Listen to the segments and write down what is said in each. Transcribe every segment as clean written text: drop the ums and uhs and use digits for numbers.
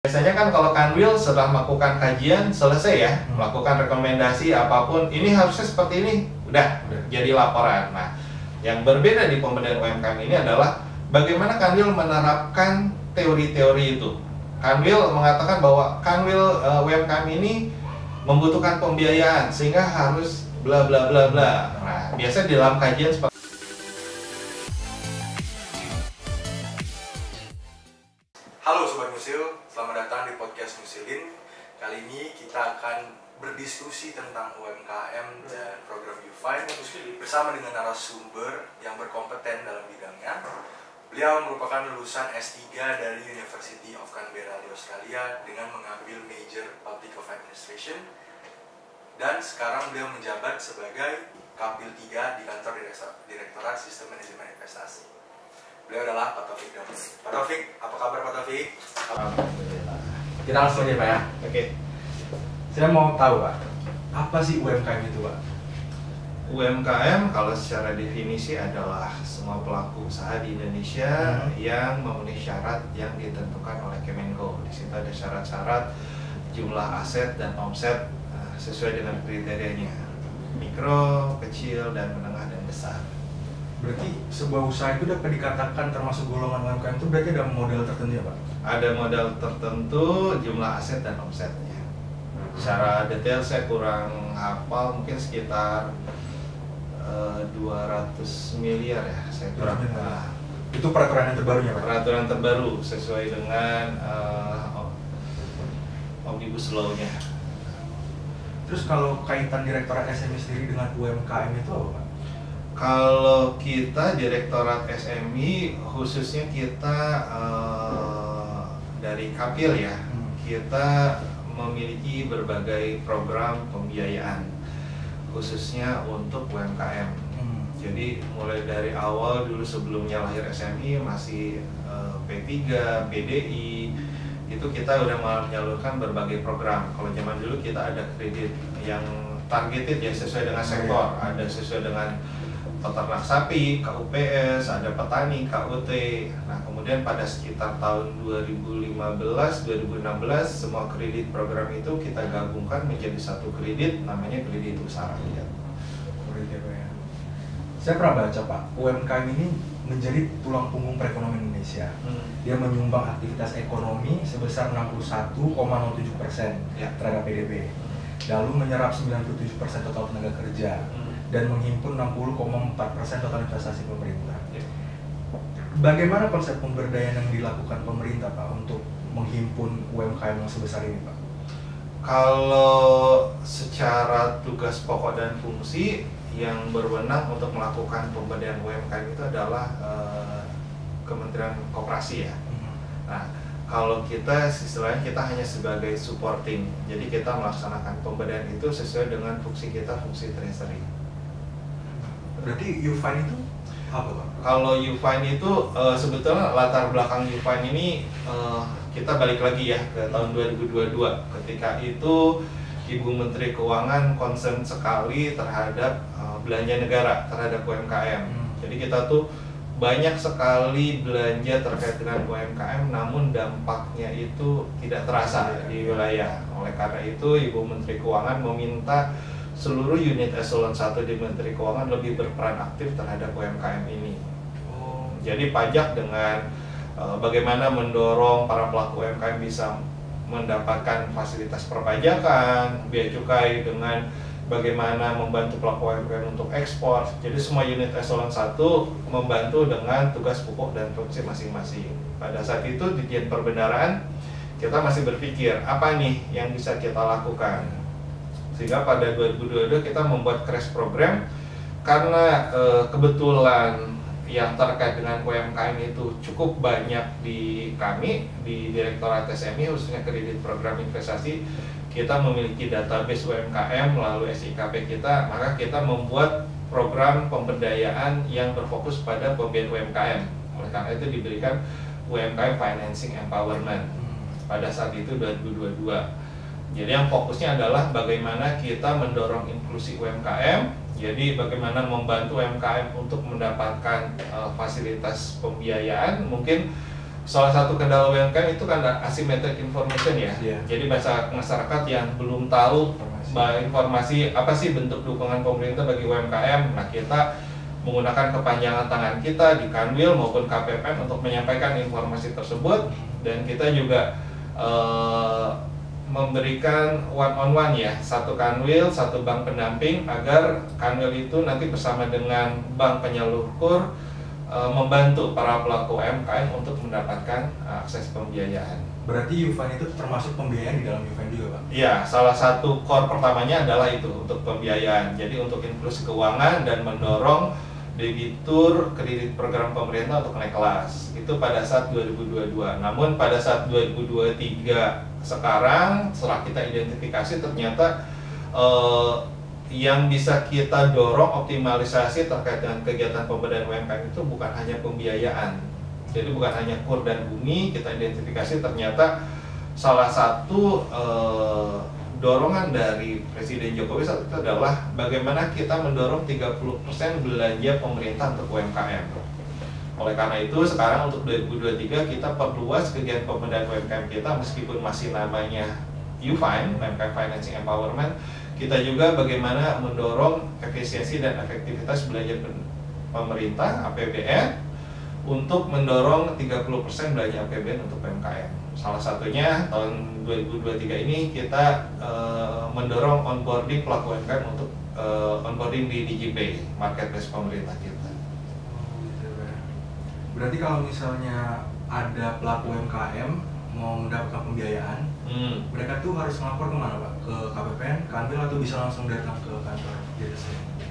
Biasanya kan kalau Kanwil setelah melakukan kajian selesai ya, melakukan rekomendasi apapun, ini harusnya seperti ini, udah jadi laporan. Nah, yang berbeda di pemberdayaan UMKM ini adalah bagaimana Kanwil menerapkan teori-teori itu. Kanwil mengatakan bahwa Kanwil UMKM ini membutuhkan pembiayaan sehingga harus bla bla bla bla. Nah, biasanya di dalam kajian seperti Halo Sobat Musil, selamat datang di podcast Musilin. Kali ini kita akan berdiskusi tentang UMKM dan program YouFind bersama dengan narasumber yang berkompeten dalam bidangnya. Beliau merupakan lulusan S3 dari University of Canberra di Australia dengan mengambil major Public of Administration, dan sekarang beliau menjabat sebagai Kapil 3 di kantor Direktorat Sistem Manajemen Investasi. Beliau adalah Pak Taufik Damani. Pak Taufik, apa kabar Pak Taufik? Alhamdulillah. Kita langsung aja Pak ya. Oke. Saya mau tahu Pak, apa sih UMKM itu Pak? UMKM kalau secara definisi adalah semua pelaku usaha di Indonesia yang memenuhi syarat yang ditentukan oleh Kemenko. Di situ ada syarat-syarat jumlah aset dan omset sesuai dengan kriterianya. Mikro, kecil, dan menengah dan besar. Berarti sebuah usaha itu dapat dikatakan termasuk golongan UMKM itu berarti ada modal tertentu ya Pak? Ada modal tertentu, jumlah aset dan omsetnya. Secara detail saya kurang hafal, mungkin sekitar 200 miliar ya, saya kurang. Itu peraturan yang terbarunya Pak? Peraturan terbaru sesuai dengan Omnibus Law-nya. Terus kalau kaitan Direktorat SME sendiri dengan UMKM itu apa Pak? Kalau kita Direktorat SMI, khususnya kita dari Kapil ya, kita memiliki berbagai program pembiayaan khususnya untuk UMKM. Jadi mulai dari awal dulu sebelumnya lahir SMI masih P3, PDI, itu kita udah menyalurkan berbagai program. Kalau zaman dulu kita ada kredit yang targeted ya sesuai dengan sektor, ada sesuai dengan peternak sapi, KUPS, ada petani, KUT. Nah, kemudian pada sekitar tahun 2015-2016 semua kredit program itu kita gabungkan menjadi satu kredit, namanya kredit usaha rakyat. Saya pernah baca Pak, UMKM ini menjadi tulang punggung perekonomian Indonesia. Dia menyumbang aktivitas ekonomi sebesar 61,07% terhadap PDB. Lalu menyerap 97% total tenaga kerja dan menghimpun 60,4% total investasi pemerintah. Bagaimana konsep pemberdayaan yang dilakukan pemerintah Pak untuk menghimpun UMKM yang sebesar ini Pak? Kalau secara tugas pokok dan fungsi yang berwenang untuk melakukan pemberdayaan UMKM itu adalah Kementerian Koperasi ya. Nah, kalau kita istilahnya kita hanya sebagai supporting, jadi kita melaksanakan pemberdayaan itu sesuai dengan fungsi kita, fungsi treasury. Berarti YouFind itu apa Pak? Kalau YouFind itu sebetulnya latar belakang YouFind ini kita balik lagi ya ke tahun 2022. Ketika itu Ibu Menteri Keuangan concern sekali terhadap belanja negara terhadap UMKM. Jadi kita tuh banyak sekali belanja terkait dengan UMKM, namun dampaknya itu tidak terasa di wilayah. Oleh karena itu Ibu Menteri Keuangan meminta seluruh unit eselon 1 di Menteri Keuangan lebih berperan aktif terhadap UMKM ini. Jadi pajak dengan bagaimana mendorong para pelaku UMKM bisa mendapatkan fasilitas perpajakan, bea cukai, dengan bagaimana membantu pelaku UMKM untuk ekspor. Jadi semua unit eselon 1 membantu dengan tugas pokok dan fungsi masing-masing. Pada saat itu di Ditjen Perbendaharaan kita masih berpikir apa nih yang bisa kita lakukan. Sehingga pada 2022 kita membuat crash program karena kebetulan yang terkait dengan UMKM itu cukup banyak di kami di Direktorat SMI, khususnya kredit program investasi. Kita memiliki database UMKM melalui SIKP kita, maka kita membuat program pemberdayaan yang berfokus pada pembiayaan UMKM. Oleh karena itu diberikan UMKM Financing Empowerment pada saat itu 2022. Jadi yang fokusnya adalah bagaimana kita mendorong inklusi UMKM, jadi bagaimana membantu UMKM untuk mendapatkan fasilitas pembiayaan. Mungkin salah satu kendala UMKM itu kan asymmetric information ya. Iya. Jadi masyarakat yang belum tahu informasi apa sih bentuk dukungan pemerintah bagi UMKM. Nah, kita menggunakan kepanjangan tangan kita di Kanwil maupun KPPN untuk menyampaikan informasi tersebut, dan kita juga memberikan one on one ya, satu Kanwil, satu bank pendamping, agar Kanwil itu nanti bersama dengan bank penyalur KUR membantu para pelaku UMKM untuk mendapatkan akses pembiayaan. Berarti Ufine itu termasuk pembiayaan di dalam Ufine juga, Pak? Iya, salah satu core pertamanya adalah itu untuk pembiayaan. Jadi untuk inklusi keuangan dan mendorong debitur kredit program pemerintah untuk naik kelas. Itu pada saat 2022. Namun pada saat 2023 sekarang, setelah kita identifikasi, ternyata yang bisa kita dorong optimalisasi terkait dengan kegiatan pemberdayaan UMKM itu bukan hanya pembiayaan. Jadi bukan hanya KUR dan BUMI, kita identifikasi ternyata salah satu dorongan dari Presiden Jokowi saat itu adalah bagaimana kita mendorong 30% belanja pemerintah untuk UMKM. Oleh karena itu sekarang untuk 2023 kita perluas kegiatan pemberdayaan UMKM kita, meskipun masih namanya Ufine, UMKM Financing Empowerment, kita juga bagaimana mendorong efisiensi dan efektivitas belanja pemerintah APBN untuk mendorong 30% belanja APBN untuk UMKM. Salah satunya tahun 2023 ini kita mendorong onboarding pelaku UMKM untuk onboarding di DigiPay, marketplace pemerintah kita. Berarti kalau misalnya ada pelaku UMKM mau mendapatkan pembiayaan, mereka tuh harus melapor kemana, Pak? Ke KPPN, Kanwil, atau bisa langsung datang ke kantor DSC?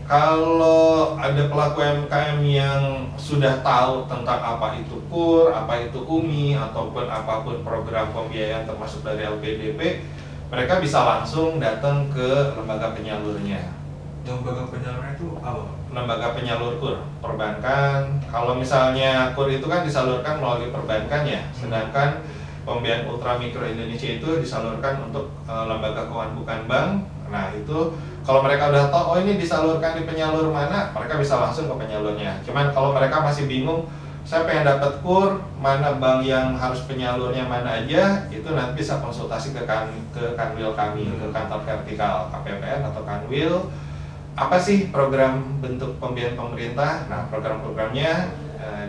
Kalau ada pelaku UMKM yang sudah tahu tentang apa itu KUR, apa itu UMI, ataupun apapun program pembiayaan termasuk dari LPDP, mereka bisa langsung datang ke lembaga penyalurnya. Lembaga penyalurnya itu apa? Lembaga penyalur KUR, perbankan. Kalau misalnya KUR itu kan disalurkan melalui perbankan ya, sedangkan pembiayaan ultra mikro Indonesia itu disalurkan untuk lembaga keuangan bukan bank. Nah itu kalau mereka udah tahu, oh ini disalurkan di penyalur mana, mereka bisa langsung ke penyalurnya. Cuman kalau mereka masih bingung, saya pengen dapat KUR, mana bank yang harus penyalurnya mana aja, itu nanti bisa konsultasi ke Kanwil kami, ke kantor vertikal KPPN atau Kanwil. Apa sih program bentuk pembiayaan pemerintah? Nah program-programnya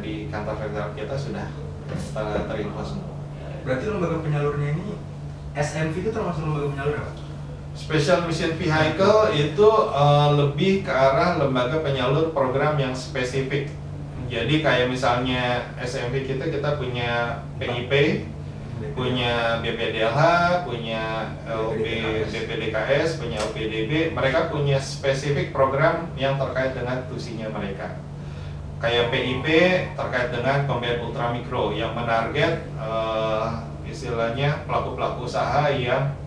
di kantor vertikal kita sudah terinfo semua. Berarti lembaga penyalurnya ini SMV itu termasuk lembaga penyalur apa? Special Mission Vehicle itu lebih ke arah lembaga penyalur program yang spesifik. Jadi kayak misalnya SMV kita punya PIP, punya BPDLH, punya BPDKS, punya LPDB. Mereka punya spesifik program yang terkait dengan tusinya mereka. Kayak PIP terkait dengan pembiayaan ultramikro yang menarget istilahnya pelaku-pelaku usaha yang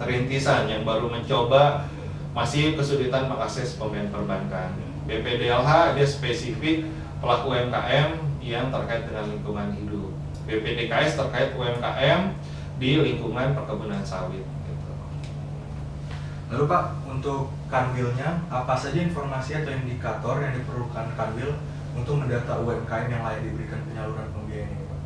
rintisan yang baru mencoba, masih kesulitan mengakses pembiayaan perbankan. BPDLH dia spesifik pelaku UMKM yang terkait dengan lingkungan hidup. BPDKS terkait UMKM di lingkungan perkebunan sawit. Gitu. Lalu Pak, untuk Kanwilnya, apa saja informasi atau indikator yang diperlukan Kanwil untuk mendata UMKM yang layak diberikan penyaluran pembiayaan ini, Pak?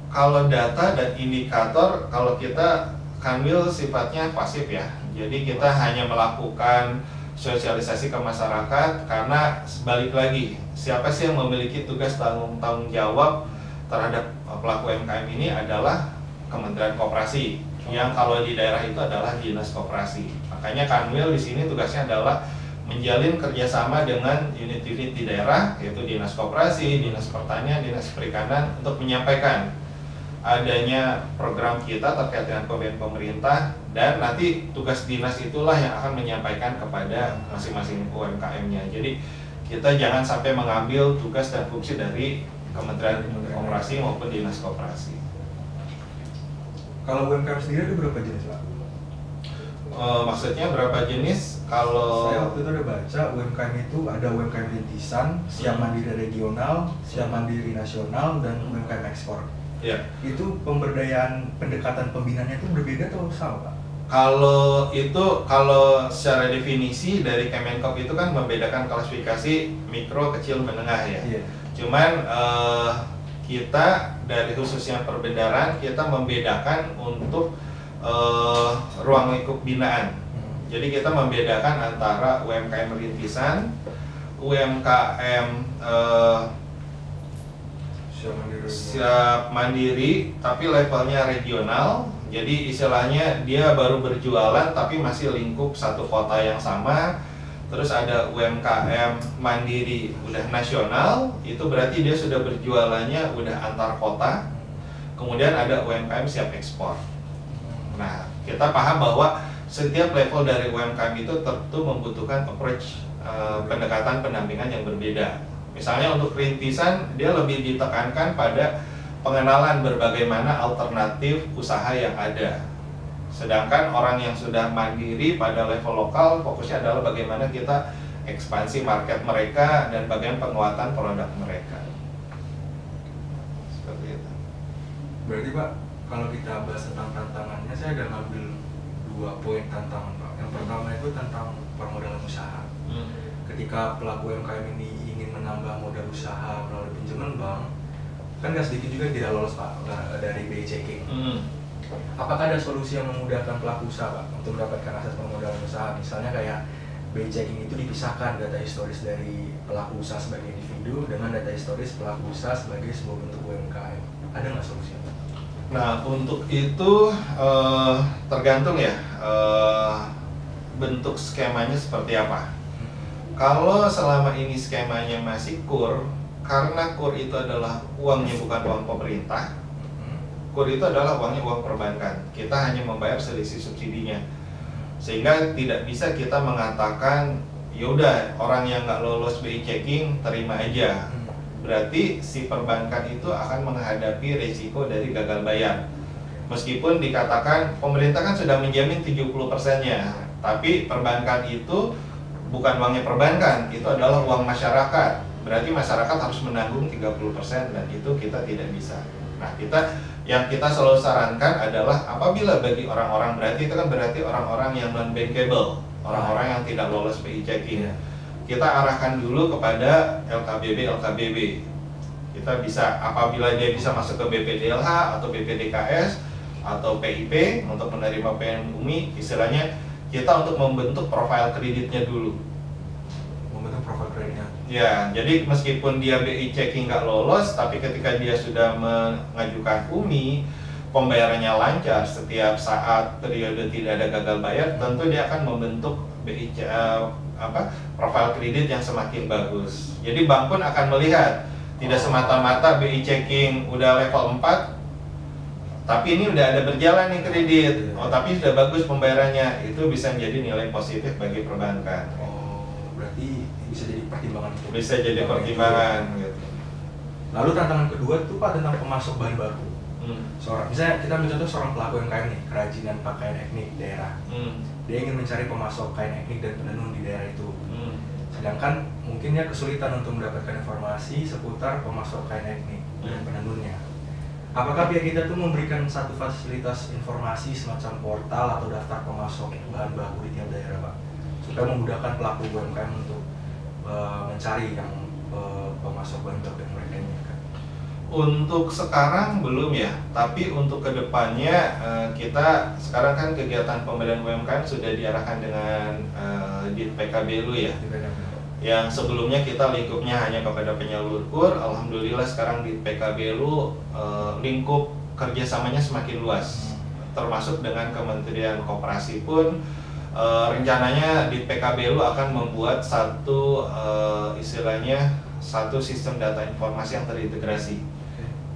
Kalau data dan indikator, kalau kita Kanwil sifatnya pasif ya. Jadi kita hanya melakukan sosialisasi ke masyarakat, karena balik lagi, siapa sih yang memiliki tugas tanggung jawab terhadap pelaku UMKM ini adalah Kementerian Koperasi, yang kalau di daerah itu adalah Dinas Koperasi. Makanya Kanwil di sini tugasnya adalah menjalin kerjasama dengan unit-unit di daerah, yaitu Dinas Koperasi, Dinas Pertanian, Dinas Perikanan, untuk menyampaikan adanya program kita terkait dengan pembiayaan pemerintah, dan nanti tugas dinas itulah yang akan menyampaikan kepada masing-masing UMKM-nya. Jadi kita jangan sampai mengambil tugas dan fungsi dari Kementerian Koperasi maupun Dinas Koperasi. Kalau UMKM sendiri itu berapa jenis, Pak? Maksudnya berapa jenis? Kalau saya waktu itu udah baca, UMKM itu ada UMKM rintisan, siap mandiri regional, siap mandiri nasional, dan UMKM ekspor. ya, Itu pemberdayaan pendekatan pembinaannya itu berbeda atau sama, Pak? Kalau secara definisi dari Kemenkop itu kan membedakan klasifikasi mikro, kecil, menengah ya. Iya. Cuman kita dari khususnya perbendaharaan kita membedakan untuk ruang lingkup binaan. Jadi kita membedakan antara UMKM rintisan, UMKM siap mandiri tapi levelnya regional. Jadi istilahnya dia baru berjualan tapi masih lingkup satu kota yang sama. Terus ada UMKM mandiri udah nasional, itu berarti dia sudah berjualannya udah antar kota. Kemudian ada UMKM siap ekspor. Nah, kita paham bahwa setiap level dari UMKM itu tentu membutuhkan approach pendekatan pendampingan yang berbeda. Misalnya untuk rintisan, dia lebih ditekankan pada pengenalan berbagai mana alternatif usaha yang ada. Sedangkan orang yang sudah mandiri pada level lokal, fokusnya adalah bagaimana kita ekspansi market mereka dan bagaimana penguatan produk mereka. Seperti itu. Berarti Pak, kalau kita bahas tentang tantangannya, saya ada ngambil 2 poin tantangan Pak. Yang pertama itu tentang permodalan usaha. Ketika pelaku UMKM ini ingin menambah modal usaha melalui pinjaman bank, kan nggak sedikit juga yang tidak lolos Pak dari BI checking. Apakah ada solusi yang memudahkan pelaku usaha Pak untuk mendapatkan akses permodalan usaha? Misalnya kayak BI checking itu dipisahkan data historis dari pelaku usaha sebagai individu dengan data historis pelaku usaha sebagai sebuah bentuk UMKM. Ada nggak solusinya? Nah, untuk itu tergantung ya bentuk skemanya seperti apa. Kalau selama ini skemanya masih KUR, karena KUR itu adalah uangnya bukan uang pemerintah, KUR itu adalah uangnya uang perbankan. Kita hanya membayar selisih subsidinya, sehingga tidak bisa kita mengatakan yaudah orang yang nggak lolos BI checking terima aja. Berarti si perbankan itu akan menghadapi risiko dari gagal bayar. Meskipun dikatakan pemerintah kan sudah menjamin 70%-nya, tapi perbankan itu bukan uangnya perbankan, itu adalah uang masyarakat. Berarti masyarakat harus menanggung 30% dan itu kita tidak bisa. Nah, yang kita selalu sarankan adalah apabila bagi orang-orang, berarti itu kan berarti orang-orang yang non-bankable, orang-orang yang tidak lolos BI checking. Kita arahkan dulu kepada LKBB. Kita bisa, apabila dia bisa masuk ke BPDLH atau BPDKS atau PIP untuk menerima PN Bumi, istilahnya kita untuk membentuk profil kreditnya dulu. Membentuk profil kreditnya. Ya, jadi meskipun dia BI checking nggak lolos, tapi ketika dia sudah mengajukan UMI, pembayarannya lancar setiap saat periode tidak ada gagal bayar, tentu dia akan membentuk BI profil kredit yang semakin bagus. Jadi bank pun akan melihat tidak semata-mata BI checking udah level 4 tapi ini udah ada berjalan nih kredit. Tapi sudah bagus pembayarannya, itu bisa menjadi nilai positif bagi perbankan. Berarti bisa jadi pertimbangan. Bisa jadi pertimbangan gitu. Lalu tantangan kedua itu Pak tentang pemasok bahan baku. Misalnya kita ambil contoh seorang pelaku UMKM nih, kerajinan pakaian etnik daerah. Dia ingin mencari pemasok kain etnik dan penenun di daerah itu. Sedangkan mungkin dia kesulitan untuk mendapatkan informasi seputar pemasok kain etnik dan penenunnya. Apakah pihak kita tuh memberikan satu fasilitas informasi semacam portal atau daftar pemasok bahan baku di tiap daerah Pak, supaya memudahkan pelaku UMKM untuk mencari yang pemasok bahan baku yang mereka inginkan? Untuk sekarang belum ya, tapi untuk kedepannya kita sekarang kan kegiatan pemberdayaan UMKM sudah diarahkan dengan di PKBLU ya. Yang sebelumnya kita lingkupnya hanya kepada penyalur KUR, alhamdulillah sekarang di PKBLU lingkup kerjasamanya semakin luas, termasuk dengan Kementerian Koperasi pun rencananya di PKBLU akan membuat satu istilahnya satu sistem data informasi yang terintegrasi.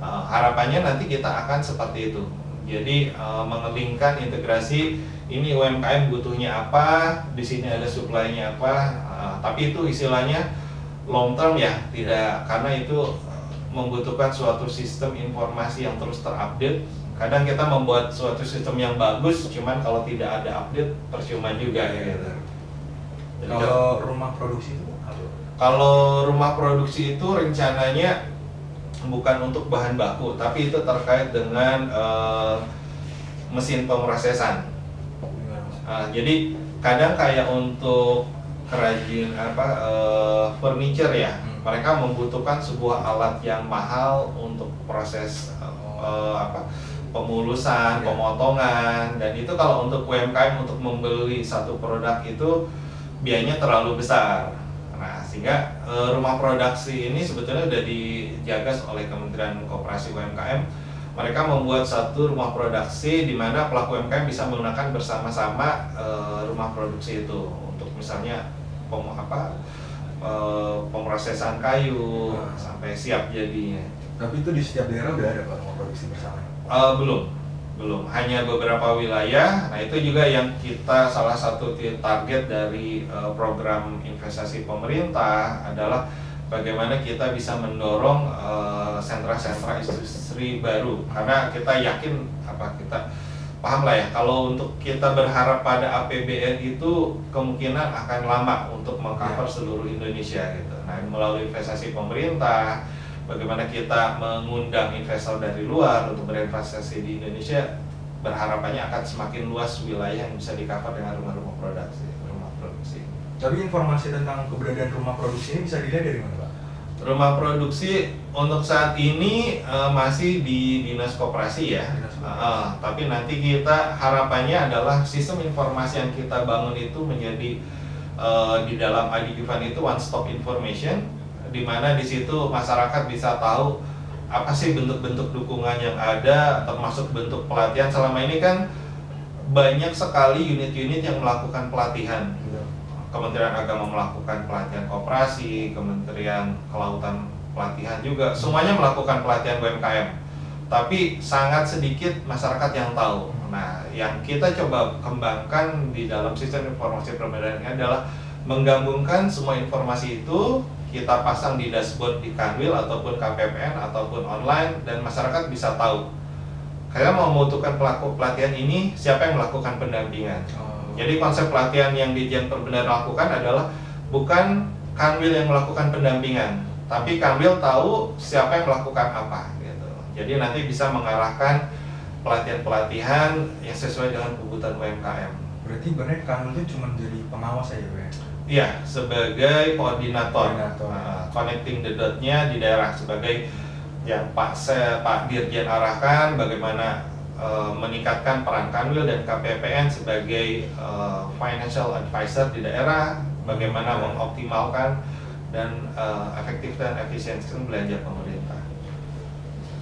Harapannya nanti kita akan seperti itu. Jadi mengelingkan integrasi ini UMKM butuhnya apa, di sini ada supply-nya apa. Tapi itu istilahnya long term ya, tidak, karena itu membutuhkan suatu sistem informasi yang terus terupdate. Kadang kita membuat suatu sistem yang bagus, cuman kalau tidak ada update percuma juga gitu. Jadi kalau rumah produksi itu apa? Kalau rumah produksi itu rencananya bukan untuk bahan baku, tapi itu terkait dengan mesin pemrosesan. Jadi kadang kayak untuk kerajin furniture ya, Mereka membutuhkan sebuah alat yang mahal untuk proses pemulusan, pemotongan, dan itu kalau untuk UMKM untuk membeli satu produk itu biayanya terlalu besar. Nah, sehingga rumah produksi ini sebetulnya sudah dijaga oleh Kementerian Koperasi UMKM. Mereka membuat satu rumah produksi di mana pelaku UMKM bisa menggunakan bersama-sama rumah produksi itu untuk misalnya pemrosesan kayu sampai siap jadinya. Tapi itu di setiap daerah udah ada Pak rumah produksi bersama? Belum. Hanya beberapa wilayah. Nah, itu juga yang kita salah satu target dari program investasi pemerintah adalah bagaimana kita bisa mendorong sentra-sentra industri baru, karena kita yakin kita paham lah ya, kalau untuk kita berharap pada APBN itu kemungkinan akan lama untuk mengcover seluruh Indonesia gitu. Nah, melalui investasi pemerintah, bagaimana kita mengundang investor dari luar untuk berinvestasi di Indonesia, berharapannya akan semakin luas wilayah yang bisa di-cover dengan rumah produksi. Tapi informasi tentang keberadaan rumah produksi ini bisa dilihat dari mana Pak? Rumah produksi untuk saat ini masih di Dinas Koperasi ya. Tapi nanti kita harapannya adalah sistem informasi yang kita bangun itu menjadi di dalam ID Fund itu one stop information, di mana di situ masyarakat bisa tahu apa sih bentuk-bentuk dukungan yang ada, termasuk bentuk pelatihan. Selama ini kan banyak sekali unit-unit yang melakukan pelatihan. Kementerian Agama melakukan pelatihan koperasi, Kementerian Kelautan pelatihan juga, semuanya melakukan pelatihan UMKM. Tapi sangat sedikit masyarakat yang tahu. Nah, yang kita coba kembangkan di dalam sistem informasi perbedaan ini adalah menggabungkan semua informasi itu, kita pasang di dashboard di Kanwil ataupun KPPN ataupun online, dan masyarakat bisa tahu. Saya mau membutuhkan pelaku pelatihan ini, siapa yang melakukan pendampingan. Jadi konsep pelatihan yang Ditjen Perbendaharaan lakukan adalah bukan Kanwil yang melakukan pendampingan, tapi Kanwil tahu siapa yang melakukan apa gitu. Jadi nanti bisa mengarahkan pelatihan-pelatihan yang sesuai dengan kebutuhan UMKM. Berarti benar Kanwil itu cuma jadi pengawas saja Pak? Iya, sebagai koordinator. Connecting the dot-nya di daerah, sebagai yang Pak Dirjen arahkan bagaimana meningkatkan peran Kanwil dan KPPN sebagai financial advisor di daerah, bagaimana mengoptimalkan dan efektif dan efisiensi belanja pemerintah.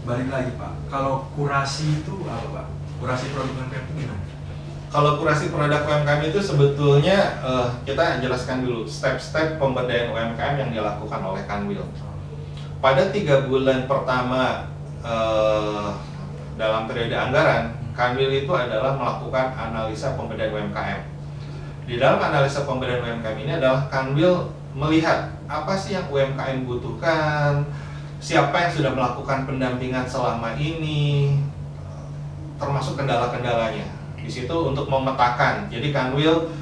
Balik lagi Pak, kalau kurasi itu apa Pak? Kurasi produk UMKM itu gimana? Kalau kurasi produk UMKM itu sebetulnya kita jelaskan dulu step-step pemberdayaan UMKM yang dilakukan oleh Kanwil. Pada 3 bulan pertama dalam periode anggaran, Kanwil itu adalah melakukan analisa pemberdayaan UMKM. Di dalam analisa pemberdayaan UMKM ini adalah Kanwil melihat apa sih yang UMKM butuhkan, siapa yang sudah melakukan pendampingan selama ini, termasuk kendala-kendalanya. Di situ untuk memetakan. Jadi Kanwil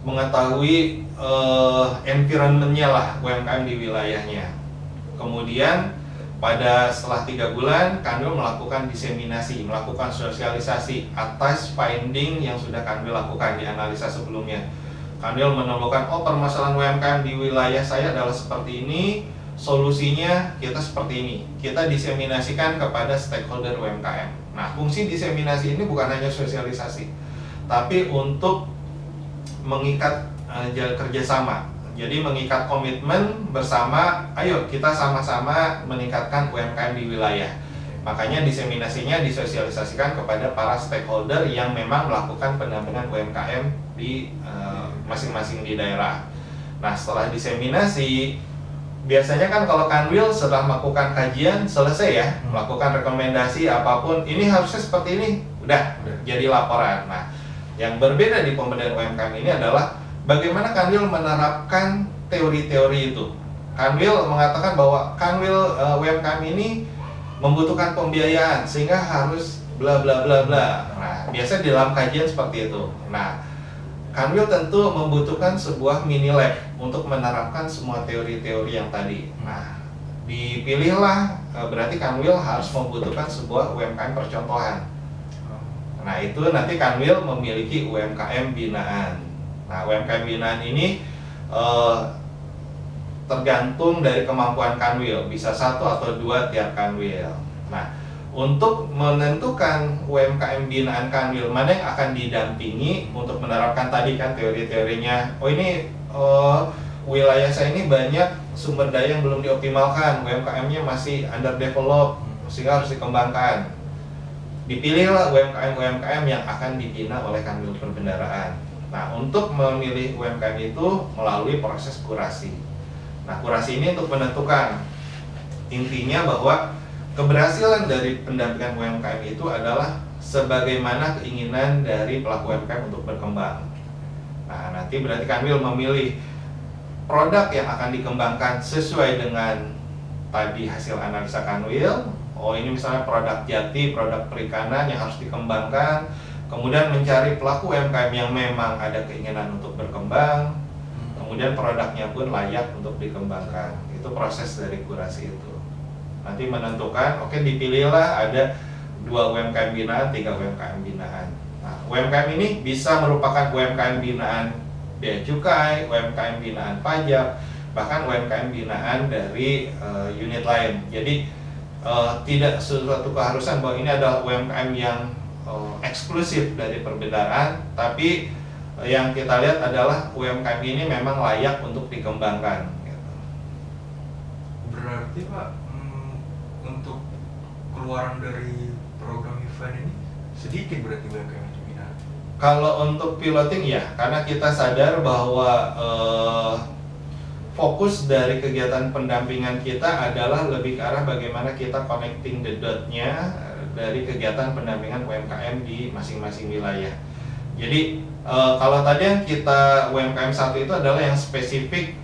mengetahui environment-nya lah UMKM di wilayahnya. Kemudian setelah 3 bulan, Kanwil melakukan diseminasi, melakukan sosialisasi atas finding yang sudah Kanwil lakukan di analisa sebelumnya. Kanwil menemukan, permasalahan UMKM di wilayah saya adalah seperti ini, solusinya kita seperti ini. Kita diseminasikan kepada stakeholder UMKM. Nah, fungsi diseminasi ini bukan hanya sosialisasi, tapi untuk mengikat kerjasama. Jadi mengikat komitmen bersama, ayo kita sama-sama meningkatkan UMKM di wilayah. Makanya diseminasinya disosialisasikan kepada para stakeholder yang memang melakukan pendampingan UMKM di masing-masing di daerah. Nah, setelah diseminasi, biasanya kan kalau Kanwil setelah melakukan kajian selesai ya, melakukan rekomendasi apapun, ini harusnya seperti ini, udah jadi laporan. Nah, yang berbeda di pemberdayaan UMKM ini adalah bagaimana Kanwil menerapkan teori-teori itu. Kanwil mengatakan bahwa Kanwil UMKM ini membutuhkan pembiayaan sehingga harus bla bla bla bla. Nah, biasa di dalam kajian seperti itu. Nah, Kanwil tentu membutuhkan sebuah mini lab untuk menerapkan semua teori-teori yang tadi. Nah, dipilihlah, berarti Kanwil harus membutuhkan sebuah UMKM percontohan. Nah, itu nanti Kanwil memiliki UMKM binaan. Nah, UMKM binaan ini tergantung dari kemampuan kanwil, bisa 1 atau 2 tiap kanwil. Nah, untuk menentukan UMKM binaan kanwil mana yang akan didampingi untuk menerapkan tadi kan teori-teorinya, oh ini wilayah saya ini banyak sumber daya yang belum dioptimalkan, UMKM-nya masih underdeveloped, sehingga harus dikembangkan. Dipilihlah UMKM-UMKM yang akan dibina oleh kanwil perbendaharaan. Nah, untuk memilih UMKM itu melalui proses kurasi. Nah, kurasi ini untuk menentukan, intinya bahwa keberhasilan dari pendampingan UMKM itu adalah sebagaimana keinginan dari pelaku UMKM untuk berkembang. Nah, nanti berarti kanwil memilih produk yang akan dikembangkan sesuai dengan tadi hasil analisa kanwil. Oh, ini misalnya produk jati, produk perikanan yang harus dikembangkan. Kemudian mencari pelaku UMKM yang memang ada keinginan untuk berkembang. Kemudian produknya pun layak untuk dikembangkan. Itu proses dari kurasi itu. Nanti menentukan, oke, dipilihlah ada 2 UMKM binaan, 3 UMKM binaan. Nah, UMKM ini bisa merupakan UMKM binaan bea cukai, UMKM binaan pajak, bahkan UMKM binaan dari unit lain. Jadi tidak suatu keharusan bahwa ini adalah UMKM yang eksklusif dari perbendaharaan, tapi yang kita lihat adalah UMKM ini memang layak untuk dikembangkan. Gitu. Berarti Pak, untuk keluaran dari program event ini sedikit berarti UMKM yang dibina? Kalau untuk piloting ya, karena kita sadar bahwa fokus dari kegiatan pendampingan kita adalah lebih ke arah bagaimana kita connecting the dot-nya dari kegiatan pendampingan UMKM di masing-masing wilayah. Jadi kalau tadi yang kita UMKM 1 itu adalah yang spesifik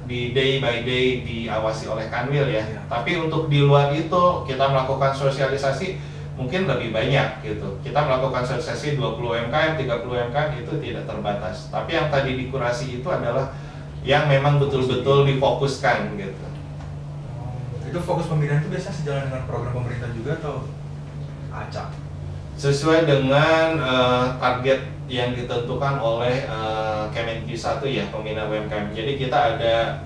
di day by day diawasi oleh kanwil ya. Tapi untuk di luar itu kita melakukan sosialisasi mungkin lebih banyak gitu. Kita melakukan sosialisasi 20 UMKM, 30 UMKM itu tidak terbatas. Tapi yang tadi dikurasi itu adalah yang memang betul-betul difokuskan gitu. Itu fokus pembinaan itu biasanya sejalan dengan program pemerintah juga atau acak? Sesuai dengan target yang ditentukan oleh Kemenq 1 ya, pembina UMKM. Jadi kita ada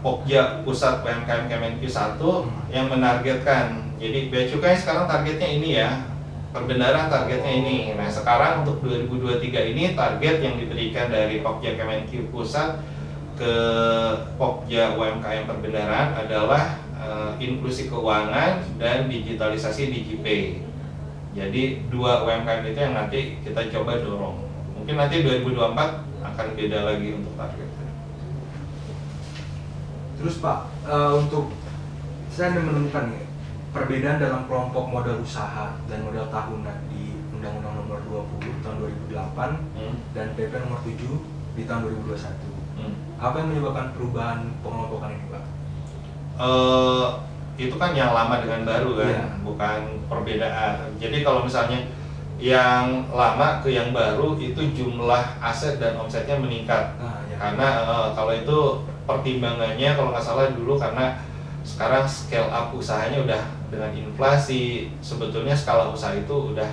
Pokja Pusat UMKM Kemenq 1 yang menargetkan. Jadi bea cukai sekarang targetnya ini ya, perbendaharaan targetnya ini. Nah, sekarang untuk 2023 ini target yang diberikan dari Pokja Kemenq Pusat ke Pokja UMKM perbendaharaan adalah inklusi keuangan dan digitalisasi DigiPay. Jadi 2 UMKM itu yang nanti kita coba dorong. Mungkin nanti 2024 akan beda lagi untuk targetnya. Terus Pak, untuk saya menemukan nih perbedaan dalam kelompok modal usaha dan modal tahunan di Undang-Undang Nomor 20 tahun 2008 dan PP Nomor 7 di tahun 2021. Apa yang menyebabkan perubahan pengelompokan ini, Pak? Itu kan yang lama dengan baru kan, bukan perbedaan. Jadi kalau misalnya yang lama ke yang baru itu jumlah aset dan omsetnya meningkat. Karena kalau itu pertimbangannya kalau nggak salah dulu karena sekarang scale up usahanya udah dengan inflasi, sebetulnya skala usaha itu udah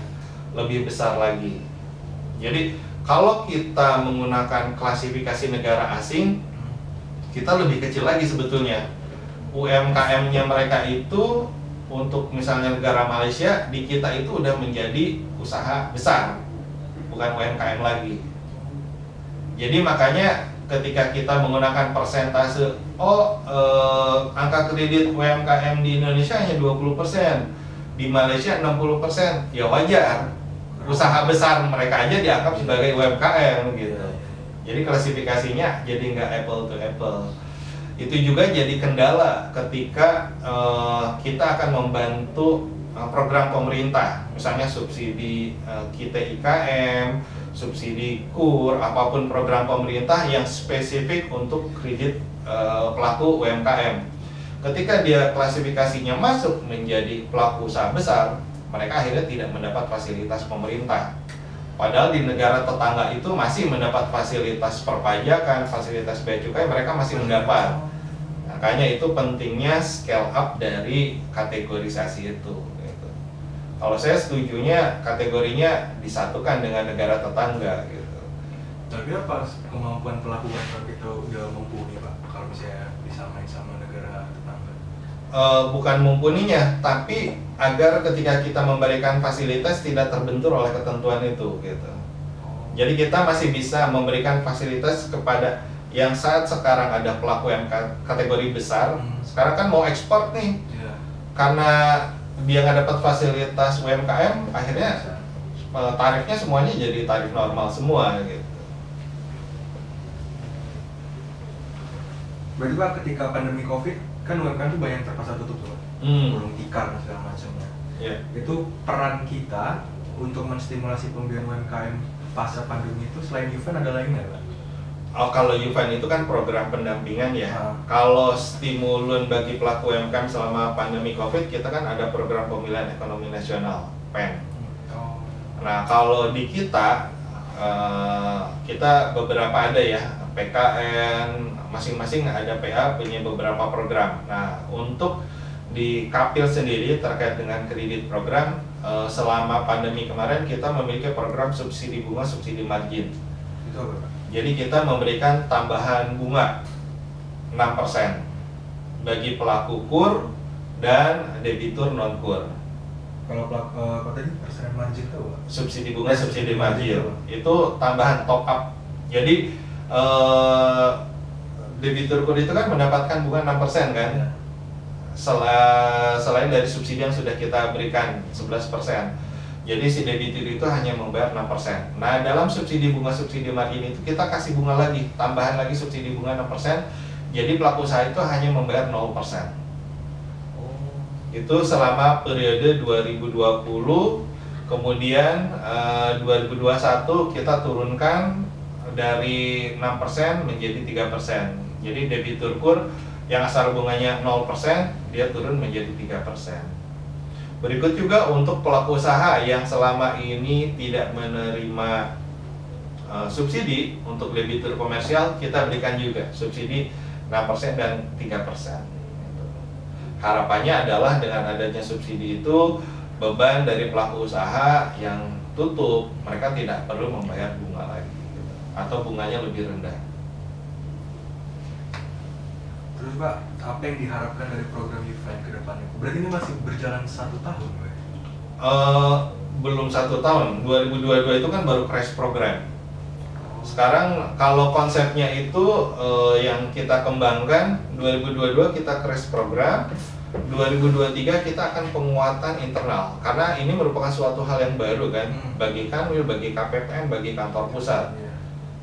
lebih besar lagi. Jadi kalau kita menggunakan klasifikasi negara asing, kita lebih kecil lagi sebetulnya. UMKM-nya mereka itu untuk misalnya negara Malaysia, di kita itu udah menjadi usaha besar, bukan UMKM lagi. Jadi makanya ketika kita menggunakan persentase, angka kredit UMKM di Indonesia hanya 20%, di Malaysia 60%, ya wajar. Usaha besar mereka aja dianggap sebagai UMKM gitu. Jadi klasifikasinya jadi nggak apple to apple. Itu juga jadi kendala ketika kita akan membantu program pemerintah, misalnya subsidi kita IKM, subsidi KUR, apapun program pemerintah yang spesifik untuk kredit pelaku UMKM. Ketika dia klasifikasinya masuk menjadi pelaku usaha besar, mereka akhirnya tidak mendapat fasilitas pemerintah. Padahal di negara tetangga itu masih mendapat fasilitas perpajakan, fasilitas bea cukai, mereka masih mendapat. Makanya itu pentingnya scale up dari kategorisasi itu. Gitu. Kalau saya setujunya kategorinya disatukan dengan negara tetangga. Gitu. Tapi apa kemampuan pelaku UMKM kita udah mumpuni Pak kalau misalnya disamain sama negara tetangga? Bukan mumpuninya, tapi agar ketika kita memberikan fasilitas tidak terbentur oleh ketentuan itu gitu. Jadi kita masih bisa memberikan fasilitas kepada yang saat sekarang ada pelaku UMKM kategori besar. Sekarang kan mau ekspor nih, karena dia nggak dapat fasilitas UMKM, akhirnya tarifnya semuanya jadi tarif normal semua gitu. Berarti Pak ketika pandemi COVID kan UMKM itu banyak terpaksa tutup tuh, gulung tikar dan segala macamnya. Itu peran kita untuk menstimulasi pembiayaan UMKM pasca pandemi itu selain event ada lain nggak Pak? Kalau event itu kan program pendampingan ya. Kalau stimulun bagi pelaku UMKM selama pandemi COVID, kita kan ada program pemulihan ekonomi nasional (PEN). Nah kalau di kita beberapa ada ya, PKN, masing-masing ada PA punya beberapa program. Nah untuk di Kapil sendiri terkait dengan kredit program, selama pandemi kemarin kita memiliki program subsidi bunga, subsidi margin. Itu apa Pak? Jadi kita memberikan tambahan bunga 6% bagi pelaku kur dan debitur non kur. Kalau pelaku apa tadi persen margin itu Pak? Subsidi bunga, subsidi margin itu tambahan top up. Jadi debitur kur itu kan mendapatkan bunga 6% kan? Selain dari subsidi yang sudah kita berikan 11%. Jadi si debitur itu hanya membayar 6%. Nah dalam subsidi bunga, subsidi margin itu kita kasih bunga lagi, tambahan lagi subsidi bunga 6%. Jadi pelaku usaha itu hanya membayar 0%. Itu selama periode 2020. Kemudian 2021 kita turunkan dari 6% menjadi 3%. Jadi debitur kur yang asal bunganya 0%, dia turun menjadi 3%. Berikut juga untuk pelaku usaha yang selama ini tidak menerima subsidi untuk debitur komersial, kita berikan juga subsidi 6% dan 3%. Harapannya adalah dengan adanya subsidi itu, beban dari pelaku usaha yang tutup, mereka tidak perlu membayar bunga lagi atau bunganya lebih rendah. Terus Pak, apa yang diharapkan dari program event ke depannya? Berarti ini masih berjalan 1 tahun Pak? Belum 1 tahun, 2022 itu kan baru crash program. Sekarang kalau konsepnya itu yang kita kembangkan, 2022 kita crash program, 2023 kita akan penguatan internal. Karena ini merupakan suatu hal yang baru kan, bagi Kanwil, bagi KPPN, bagi kantor pusat.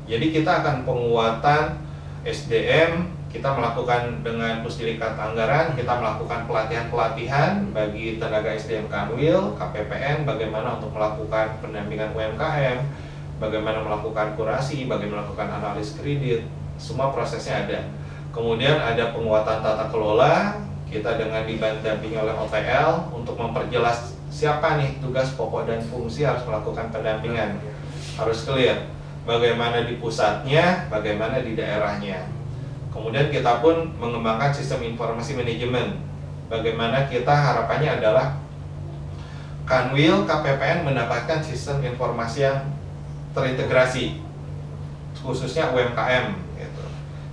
Jadi kita akan penguatan SDM, kita melakukan dengan Pusdikat Anggaran, kita melakukan pelatihan-pelatihan bagi tenaga SDM Kanwil, KPPN, bagaimana untuk melakukan pendampingan UMKM, bagaimana melakukan kurasi, bagaimana melakukan analis kredit, semua prosesnya ada. Kemudian ada penguatan tata kelola, kita dengan didampingi oleh OTL untuk memperjelas siapa nih tugas pokok dan fungsi harus melakukan pendampingan. Harus clear, bagaimana di pusatnya, bagaimana di daerahnya. Kemudian kita pun mengembangkan sistem informasi manajemen. Bagaimana kita harapannya adalah Kanwil, KPPN mendapatkan sistem informasi yang terintegrasi, khususnya UMKM gitu.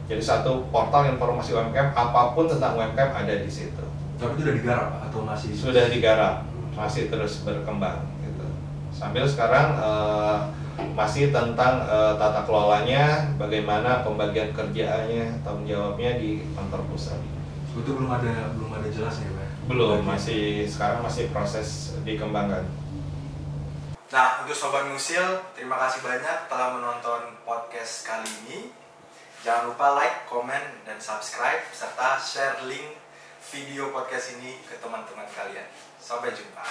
Jadi satu portal informasi UMKM, apapun tentang UMKM ada di situ. Tapi itu sudah digarap Pak, atau masih? Sudah digarap, masih terus berkembang gitu. Sambil sekarang masih tentang tata kelolanya, bagaimana pembagian kerjaannya, tanggung jawabnya di kantor pusat. Itu belum ada jelas nih Pak? Belum, sekarang masih proses dikembangkan. Nah, untuk Sobat Musil, terima kasih banyak telah menonton podcast kali ini. Jangan lupa like, komen, dan subscribe, serta share link video podcast ini ke teman-teman kalian. Sampai jumpa.